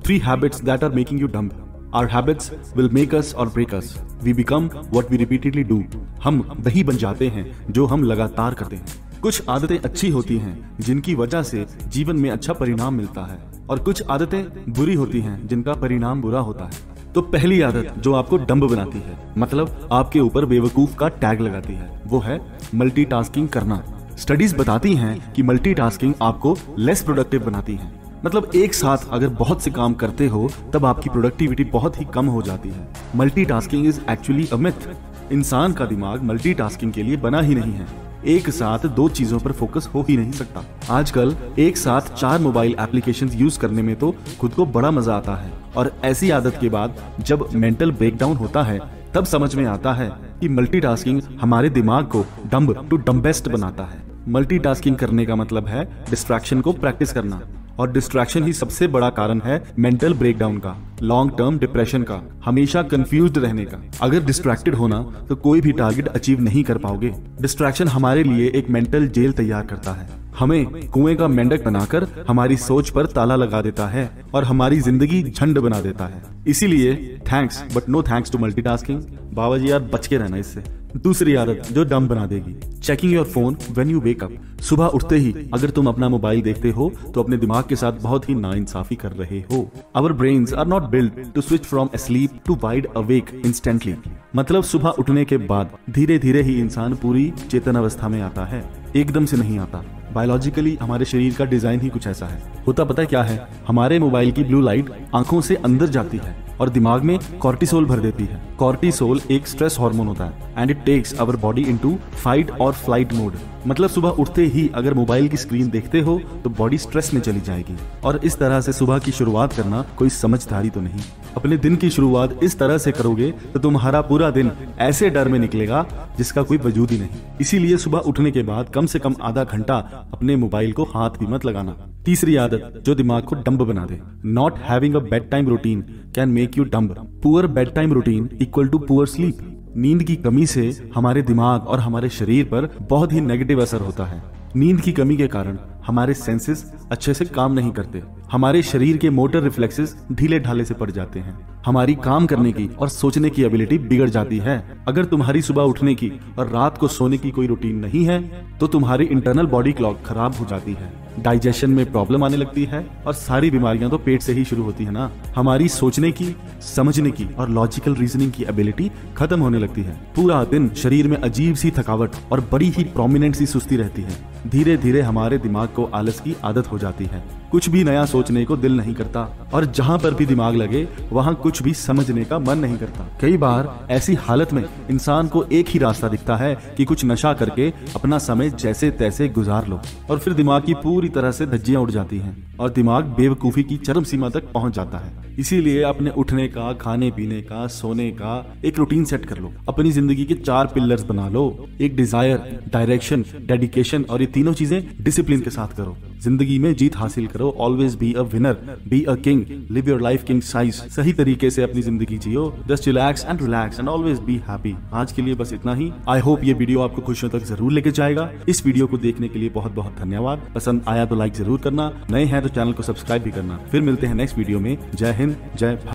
3 habits that are making you dumb. Our habits will make us or break us. We become what we repeatedly do. हम वही बन जाते हैं जो हम लगातार करते हैं। कुछ आदतें अच्छी होती हैं जिनकी वजह से जीवन में अच्छा परिणाम मिलता है, और कुछ आदतें बुरी होती हैं जिनका परिणाम बुरा होता है। तो पहली आदत जो आपको डम्ब बनाती है, मतलब आपके ऊपर बेवकूफ का टैग लगाती है, वो है मल्टीटास्किंग करना। स्टडीज बताती हैं कि मल्टीटास्किंग आपको लेस प्रोडक्टिव बनाती है। मतलब एक साथ अगर बहुत से काम करते हो तब आपकी प्रोडक्टिविटी बहुत ही कम हो जाती है। Multitasking is actually a myth. इंसान का दिमाग मल्टीटास्किंग के लिए बना ही नहीं है। एक साथ 2 चीजों पर फोकस हो ही नहीं सकता। आजकल एक साथ 4 मोबाइल एप्लीकेशंस यूज करने में तो खुद को बड़ा मजा आता है, और ऐसी आदत के बाद जब मेंटल ब्रेकडाउन होता है तब समझ में आता है कि मल्टीटास्किंग हमारे दिमाग को डम्ब टू डम्बेस्ट बनाता है। मल्टीटास्किंग करने का मतलब है डिस्ट्रैक्शन को प्रैक्टिस करना, और डिस्ट्रैक्शन ही सबसे बड़ा कारण है मेंटल ब्रेकडाउन का, लॉन्ग टर्म डिप्रेशन का, हमेशा कंफ्यूज्ड रहने का। अगर डिस्ट्रैक्टेड होना तो कोई भी टारगेट अचीव नहीं कर पाओगे। डिस्ट्रैक्शन हमारे लिए एक मेंटल जेल तैयार करता है, हमें कुएं का मेंढक बनाकर हमारी सोच पर ताला लगा देता है और हमारी जिंदगी झंड बना देता है। इसीलिए thanks but no thanks to multitasking. बाबा जी यार बच के रहना इससे। दूसरी आदत जो डम्ब बना देगी, checking your phone when you wake up. सुबह उठते ही अगर तुम अपना मोबाइल देखते हो तो अपने दिमाग के साथ बहुत ही नाइंसाफी कर रहे हो। Our brains are not built to switch from asleep to wide awake instantly. मतलब सुबह उठने के बाद धीरे धीरे ही इंसान पूरी चेतन अवस्था में आता है, एकदम से नहीं आता। बायोलॉजिकली हमारे शरीर का डिजाइन ही कुछ ऐसा है। होता पता है क्या है? हमारे मोबाइल की ब्लू लाइट आंखों से अंदर जाती है और दिमाग में कॉर्टिसोल भर देती है। कॉर्टिसोल एक स्ट्रेस हार्मोन होता है and it takes our body into fight or flight mode. मतलब सुबह उठते ही अगर मोबाइल की स्क्रीन देखते हो तो बॉडी स्ट्रेस में चली जाएगी, और इस तरह से सुबह की शुरुआत करना कोई समझदारी तो नहीं। अपने दिन की शुरुआत इस तरह से करोगे तो तुम्हारा पूरा दिन ऐसे डर में निकलेगा जिसका कोई वजूद ही नहीं। इसीलिए सुबह उठने के बाद कम से कम आधा घंटा अपने मोबाइल को हाथ भी मत लगाना। तीसरी आदत जो दिमाग को डम्ब बना दे, not having a bed time routine can make you dumb. Poor bed time routine equal to poor sleep. नींद की कमी से हमारे दिमाग और हमारे शरीर पर बहुत ही नेगेटिव असर होता है। नींद की कमी के कारण हमारे सेंसेस अच्छे से काम नहीं करते, हमारे शरीर के मोटर रिफ्लेक्सेस ढीले ढाले से पड़ जाते हैं, हमारी काम करने की और सोचने की एबिलिटी बिगड़ जाती है। अगर तुम्हारी सुबह उठने की और रात को सोने की कोई रूटीन नहीं है तो तुम्हारी इंटरनल बॉडी क्लॉक खराब हो जाती है, डाइजेशन में प्रॉब्लम आने लगती है, और सारी बीमारियां तो पेट से ही शुरू होती है ना। हमारी सोचने की, समझने की और लॉजिकल रीजनिंग की एबिलिटी खत्म होने लगती है। पूरा दिन शरीर में अजीब सी थकावट और बड़ी ही प्रोमिनेंट सी सुस्ती रहती है। धीरे धीरे हमारे दिमाग को आलस की आदत हो जाती है, कुछ भी नया सोचने को दिल नहीं करता, और जहां पर भी दिमाग लगे वहां कुछ भी समझने का मन नहीं करता। कई बार ऐसी हालत में इंसान को एक ही रास्ता दिखता है कि कुछ नशा करके अपना समय जैसे तैसे गुजार लो, और फिर दिमाग की पूरी तरह से धज्जियां उड़ जाती हैं और दिमाग बेवकूफी की चरम सीमा तक पहुंच जाता है। इसीलिए अपने उठने का, खाने पीने का, सोने का एक रूटीन सेट कर लो। अपनी जिंदगी के 4 पिलर्स बना लो, एक डिजायर, डायरेक्शन, डेडिकेशन, और ये तीनों चीजें डिसिप्लिन के साथ करो। जिंदगी में जीत हासिल करो। Always be a winner, be a king, live your life king size. सही तरीके से अपनी जिंदगी जियो। Just relax and always be happy. आज के लिए बस इतना ही। आई होप ये वीडियो आपको खुशियों तक जरूर लेके जाएगा। इस वीडियो को देखने के लिए बहुत बहुत धन्यवाद। पसंद आया तो लाइक जरूर करना, नए हैं तो चैनल को सब्सक्राइब भी करना। फिर मिलते हैं नेक्स्ट वीडियो में। जय हिंद, जय भारत।